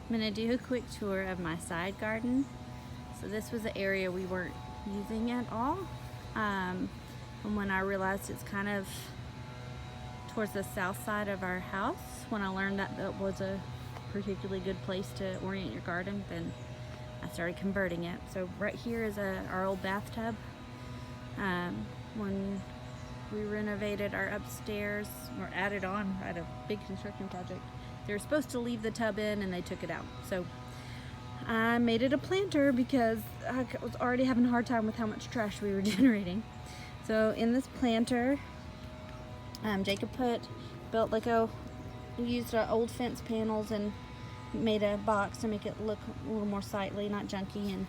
I'm going to do a quick tour of my side garden. So this was the area we weren't using at all. And when I realized it's kind of towards the south side of our house, when I learned that that was a particularly good place to orient your garden, then I started converting it. So right here is our old bathtub. When we renovated our upstairs, or added on at a big construction project, they were supposed to leave the tub in and they took it out. So I made it a planter because I was already having a hard time with how much trash we were generating. So in this planter, Jacob built like we used our old fence panels and made a box to make it look a little more sightly, not junky. And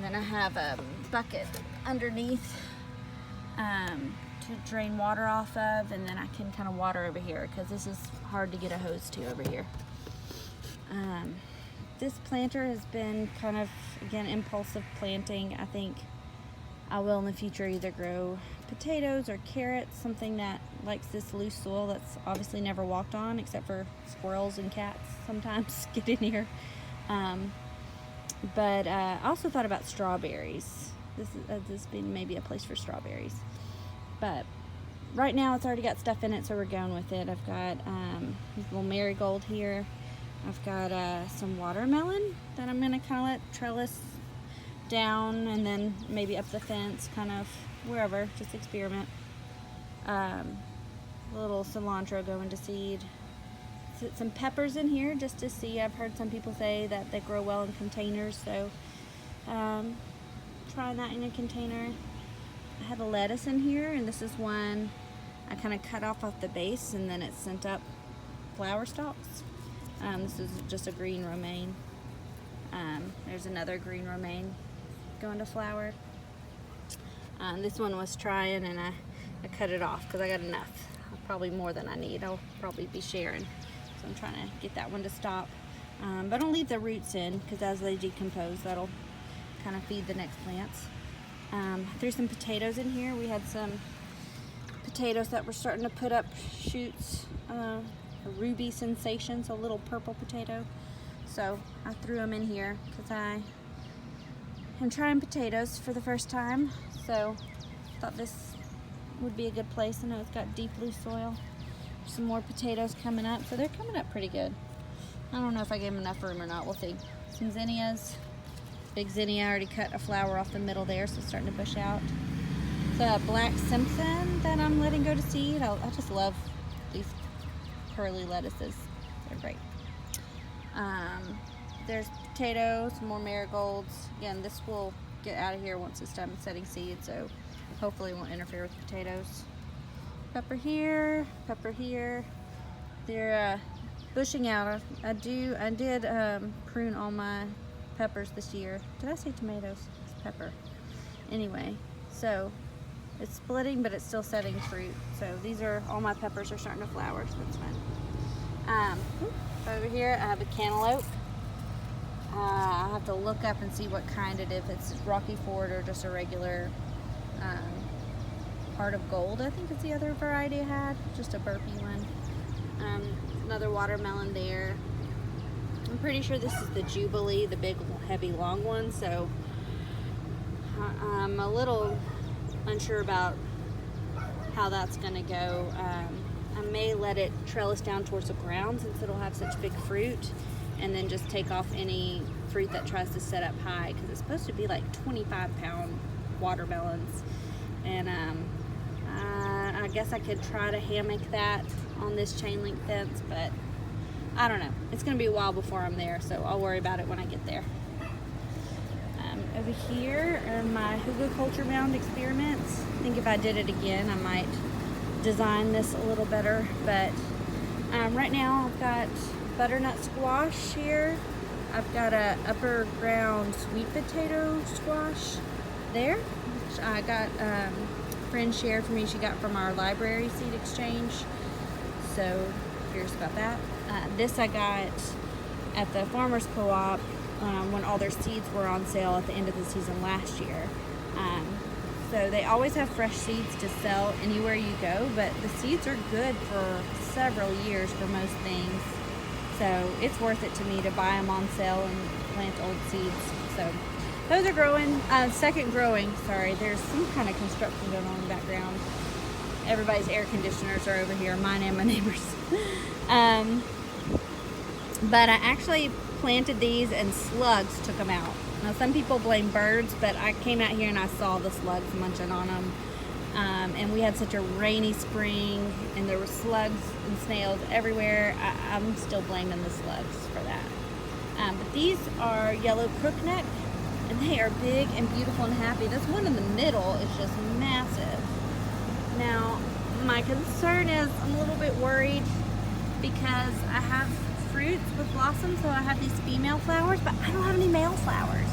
then I have a bucket underneath to drain water off of, and then I can kind of water over here because this is hard to get a hose to over here. This planter has been kind of, again, impulsive planting. I think I will in the future either grow potatoes or carrots, something that likes this loose soil that's obviously never walked on, except for squirrels and cats sometimes get in here. But I also thought about strawberries. This being maybe a place for strawberries. But right now it's already got stuff in it, so we're going with it. I've got a little marigold here. I've got some watermelon that I'm gonna kind of let trellis down, and then maybe up the fence, kind of wherever, just experiment. A little cilantro going to seed. Some peppers in here just to see. I've heard some people say that they grow well in containers, so trying that in a container. I have a lettuce in here, and this is one I kind of cut off the base, and then it sent up flower stalks. This is just a green romaine. There's another green romaine going to flower. This one was trying, and I cut it off because I got enough. Probably more than I need. I'll probably be sharing. So I'm trying to get that one to stop. But I'll leave the roots in because as they decompose, that'll kind of feed the next plants. Threw some potatoes in here. We had some potatoes that were starting to put up shoots. A ruby sensation, so a little purple potato. So I threw them in here because I am trying potatoes for the first time. So thought this would be a good place. I know it's got deep loose soil. Some more potatoes coming up, so they're coming up pretty good. I don't know if I gave them enough room or not. We'll see. Some zinnias. Big zinnia, I already cut a flower off the middle there, so it's starting to bush out. The black Simpson that I'm letting go to seed. I just love these curly lettuces. They're great. There's potatoes, some more marigolds. Again, this will get out of here once it's done setting seed, so hopefully it won't interfere with potatoes. Pepper here, pepper here. They're bushing out. I did prune all my peppers this year. Did I say tomatoes? It's pepper. Anyway, so it's splitting, but it's still setting fruit. So these are, all my peppers are starting to flower, so that's fun. Over here I have a cantaloupe. I have to look up and see what kind it is, if it's Rocky Ford or just a regular Heart of Gold, I think is the other variety I had, just a burpy one. Another watermelon there. I'm pretty sure this is the Jubilee, the big, heavy, long one, so I'm a little unsure about how that's gonna go. I may let it trellis down towards the ground since it'll have such big fruit, and then just take off any fruit that tries to set up high, because it's supposed to be like 25-pound watermelons. And I guess I could try to hammock that on this chain link fence, but I don't know. It's going to be a while before I'm there, so I'll worry about it when I get there. Over here are my Hugel culture mound experiments. I think if I did it again, I might design this a little better, but right now I've got butternut squash here. I've got a upper ground sweet potato squash there, which I got friend shared for me. She got from our library seed exchange, so curious about that. This I got at the farmers co-op when all their seeds were on sale at the end of the season last year. So they always have fresh seeds to sell anywhere you go, but the seeds are good for several years for most things. So it's worth it to me to buy them on sale and plant old seeds. So those are growing, second growing, sorry. There's some kind of construction going on in the background. Everybody's air conditioners are over here, mine and my neighbors. But I actually planted these and slugs took them out. Now some people blame birds, but I came out here and I saw the slugs munching on them. And we had such a rainy spring and there were slugs and snails everywhere. I'm still blaming the slugs for that. But these are yellow crookneck and they are big and beautiful and happy. This one in the middle is just massive. Now, my concern is I'm a little bit worried because I have fruits with blossoms, so I have these female flowers, but I don't have any male flowers.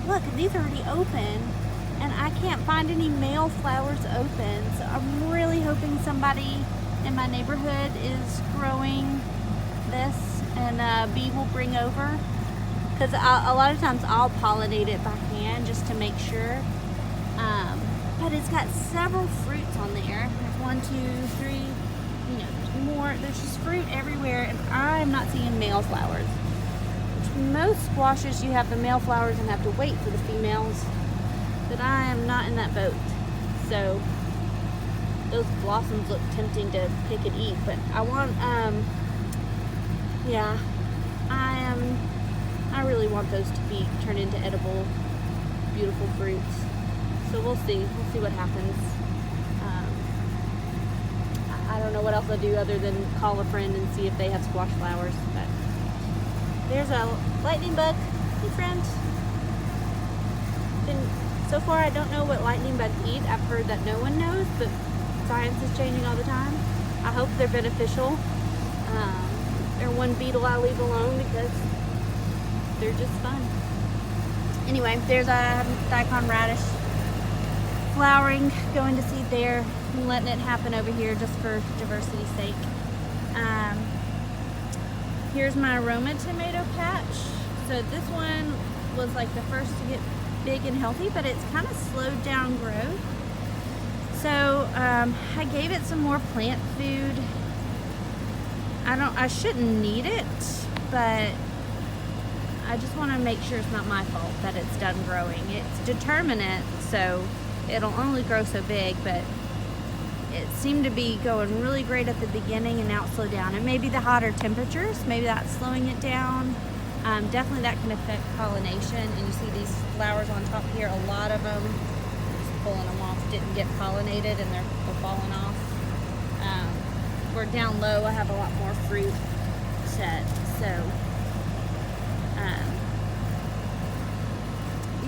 Look, these are already open, and I can't find any male flowers open, so I'm really hoping somebody in my neighborhood is growing this and a bee will bring over, because a lot of times I'll pollinate it by hand just to make sure. But it's got several fruits on there. There's 1, 2, 3, there's more. There's just fruit everywhere, and I'm not seeing male flowers. Most squashes, you have the male flowers and have to wait for the females, but I am not in that boat. So those blossoms look tempting to pick and eat, but I want, yeah, I really want those to be turned into edible, beautiful fruits. So we'll see what happens. I don't know what else I'll do other than call a friend and see if they have squash flowers. But there's a lightning bug. Hey, friend. So far, I don't know what lightning bugs eat. I've heard that no one knows, but science is changing all the time. I hope they're beneficial. They're one beetle I leave alone because they're just fun. Anyway, there's a daikon radish flowering, going to seed there. I'm letting it happen over here just for diversity's sake. Here's my Aroma tomato patch. So this one was like the first to get big and healthy, but it's kind of slowed down growth. So I gave it some more plant food. I shouldn't need it, but I just want to make sure it's not my fault that it's done growing. It's determinate, so it'll only grow so big, but it seemed to be going really great at the beginning and now it slowed down. And maybe the hotter temperatures, maybe that's slowing it down. Definitely that can affect pollination. And you see these flowers on top here, a lot of them, just pulling them off, didn't get pollinated and they're falling off. Where down low I have a lot more fruit set. So,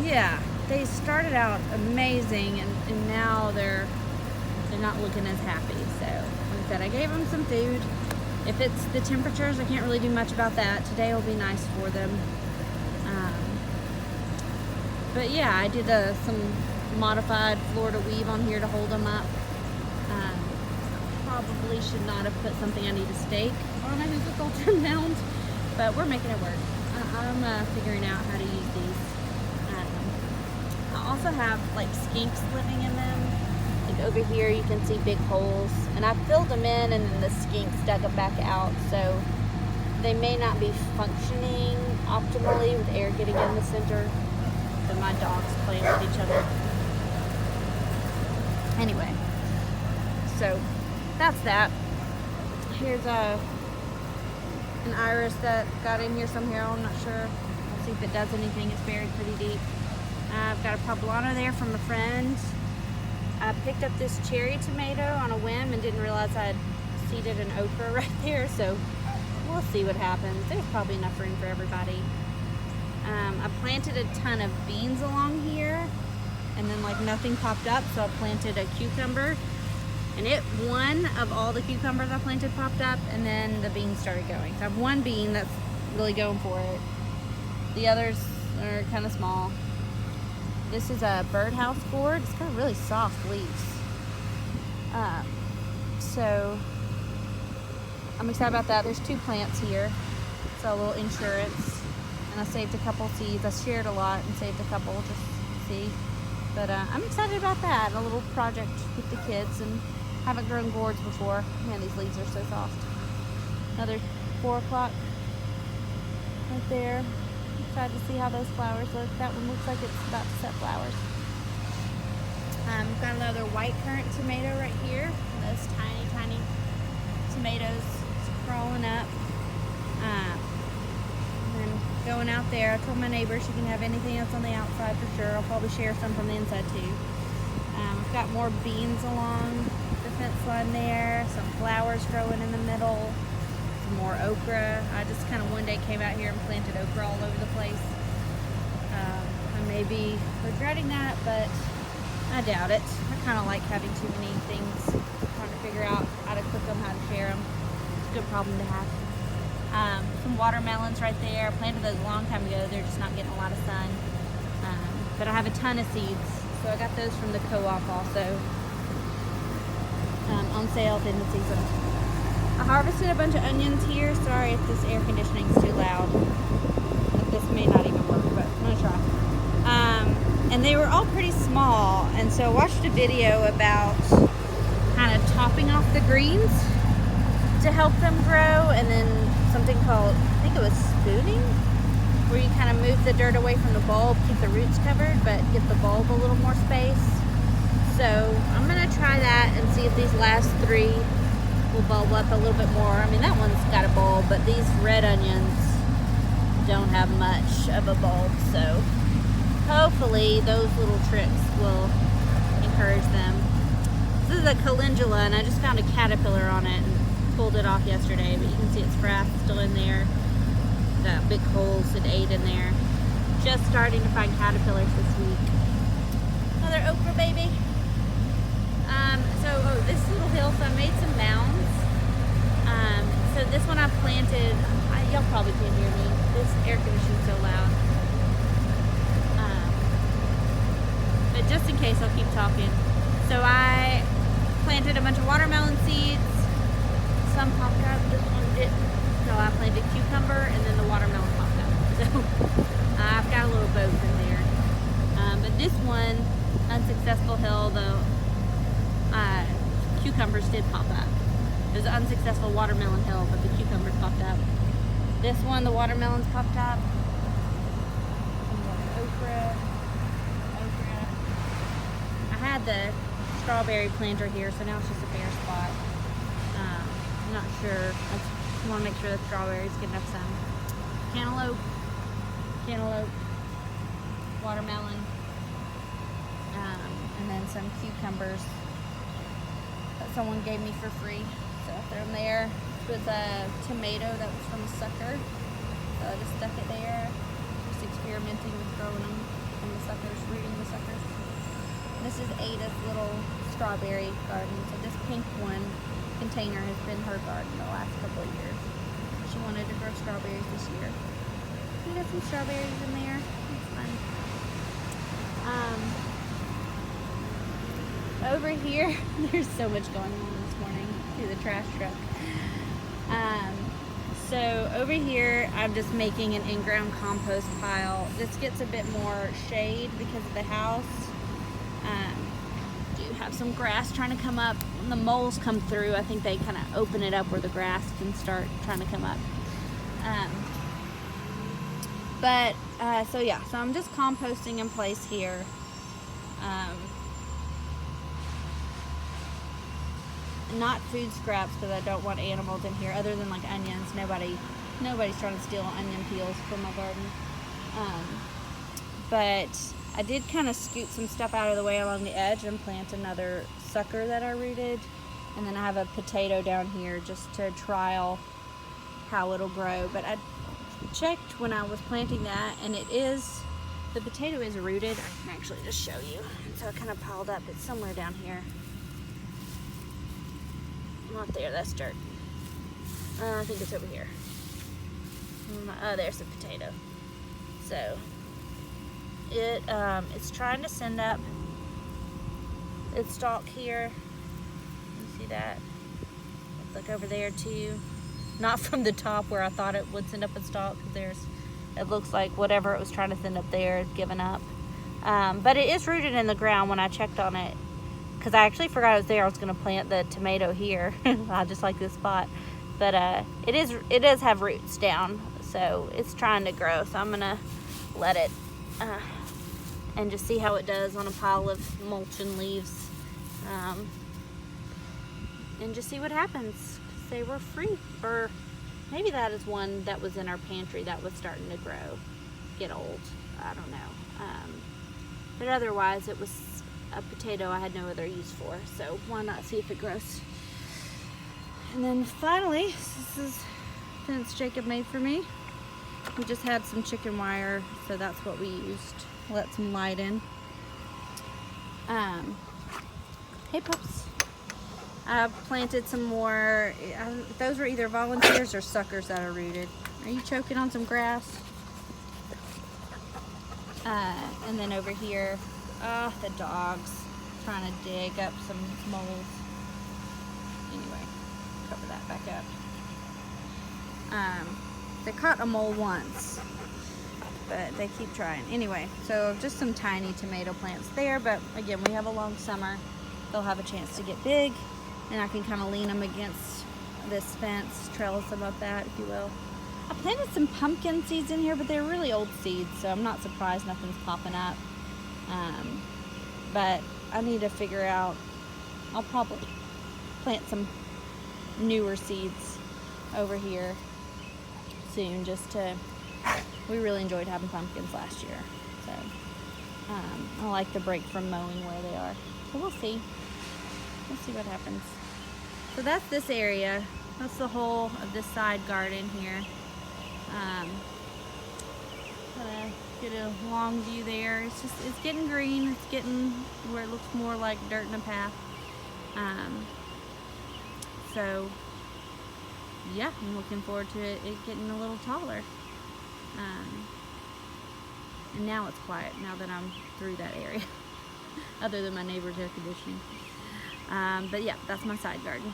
yeah, they started out amazing and now they're not looking as happy. So like I said, I gave them some food. If it's the temperatures, I can't really do much about that. Today will be nice for them. But yeah, I did some modified Florida weave on here to hold them up. Probably should not have put something I need to stake on a hookah culture mound, but we're making it work. I'm figuring out how to use these. I also have like skinks living in them. Like over here you can see big holes, and I filled them in and then the skinks dug them back out, so they may not be functioning optimally with air getting in the center. So my dogs playing with each other. Anyway, so that's that. Here's an iris that got in here somewhere. I'm not sure. I'll see if it does anything. It's buried pretty deep. I've got a poblano there from a friend. I picked up this cherry tomato on a whim and didn't realize I'd seeded an okra right there, so we'll see what happens. There's probably enough room for everybody. I planted a ton of beans along here and then like nothing popped up, so I planted a cucumber and one of all the cucumbers I planted popped up, and then the beans started going. So I have one bean that's really going for it. The others are kind of small. This is a birdhouse gourd. It's got really soft leaves. So I'm excited about that. There's 2 plants here. So a little insurance. And I saved a couple seeds. I shared a lot and saved a couple just to see. But I'm excited about that. A little project with the kids, and haven't grown gourds before. Man, these leaves are so soft. Another 4 o'clock. right there. Excited to see how those flowers look. That one looks like it's about to set flowers. Got another white currant tomato right here. Those tiny, tiny tomatoes crawling up. And then going out there, I told my neighbor she can have anything else on the outside for sure. I'll probably share some from the inside too. I've got more beans along the fence line there, some flowers growing in the middle, some more okra. I just kind of one day came out here and planted okra all over the place. I may be regretting that, but I doubt it. I kind of like having too many things, trying to figure out how to cook them, how to share them. It's a good problem to have. Some watermelons right there. I planted those a long time ago. They're just not getting a lot of sun. But I have a ton of seeds. So I got those from the co-op also. On sale at the end of the season. I harvested a bunch of onions here. Sorry if this air conditioning is too loud. This may not even work, but I'm going to try. And they were all pretty small. And so I watched a video about kind of topping off the greens to help them grow. And then something called, I think it was spooning, where you kind of move the dirt away from the bulb, keep the roots covered, but give the bulb a little more space. So I'm gonna try that and see if these last three will bulb up a little bit more. I mean, that one's got a bulb, but these red onions don't have much of a bulb. So hopefully those little tricks will encourage them. This is a calendula, and I just found a caterpillar on it and pulled it off yesterday, but you can see its frath still in there. Got big holes it ate in there. Just starting to find caterpillars this week. Another okra baby. This little hill, so I made some mounds. So this one I planted, y'all probably can't hear me. This air conditioning's so loud. But just in case, I'll keep talking. So I planted a bunch of watermelon seeds. Some popped out, this one didn't. So I planted cucumber, and then the watermelon popped out. So I've got a little both in there. But this one, unsuccessful hill, the cucumbers did pop up. It was an unsuccessful watermelon hill, but the cucumbers popped up. This one, the watermelons popped up. Okra. I had the strawberry planter here, so now it's just a bare spot. I'm not sure. I want to make sure the strawberries get enough sun. Cantaloupe, watermelon, and then some cucumbers that someone gave me for free. So I threw them there. This was a tomato that was from a sucker. So I just stuck it there. Just experimenting with growing them from the suckers, rooting the suckers. This is Ada's little strawberry garden. So this pink one container has been her garden the last couple of years. She wanted to grow strawberries this year. We got some strawberries in there. It's fun. Over here, there's so much going on this morning through the trash truck. So over here, I'm just making an in-ground compost pile. This gets a bit more shade because of the house. Do have some grass trying to come up. When the moles come through, I think they kind of open it up where the grass can start trying to come up. So I'm just composting in place here. Not food scraps, because I don't want animals in here other than like onions. Nobody's trying to steal onion peels from my garden. But I did kind of scoot some stuff out of the way along the edge and plant another sucker that I rooted. And then I have a potato down here just to trial how it'll grow. But I checked when I was planting that, and the potato is rooted. I can actually just show you. So it kind of piled up. It's somewhere down here. Not there, that's dirt. I think it's over here. Oh, there's the potato. So it's trying to send up its stalk here. You see that? Look over there too. Not from the top where I thought it would send up its stalk. It looks like whatever it was trying to send up there has given up. But it is rooted in the ground when I checked on it. Because I actually forgot it was there. I was going to plant the tomato here. I just like this spot. But it does have roots down. so it's trying to grow. So I'm gonna let it and just see how it does on a pile of mulch and leaves, and just see what happens. They were free, or maybe that is one that was in our pantry that was starting to grow, get old. I don't know. But otherwise, it was a potato I had no other use for, so why not see if it grows. And then finally, this is fence Jacob made for me. We just had some chicken wire, so that's what we used. Let some light in. Hey pups. I planted some more. Those were either volunteers or suckers that are rooted. Are you choking on some grass? And then over here, the dogs trying to dig up some moles. Anyway, cover that back up. They caught a mole once, but they keep trying. Anyway, so just some tiny tomato plants there, but again, we have a long summer. They'll have a chance to get big, and I can kind of lean them against this fence, trellis them up that, if you will. I planted some pumpkin seeds in here, but they're really old seeds, so I'm not surprised nothing's popping up. But I need to figure out, I'll probably plant some newer seeds over here soon, we really enjoyed having pumpkins last year. So I like the break from mowing where they are. So we'll see. We'll see what happens. So that's this area. That's the whole of this side garden here. Gonna get a long view there. It's getting green. It's getting where it looks more like dirt in a path. So yeah, I'm looking forward to it getting a little taller. And now it's quiet now that I'm through that area, other than my neighbor's air conditioning. But yeah, that's my side garden.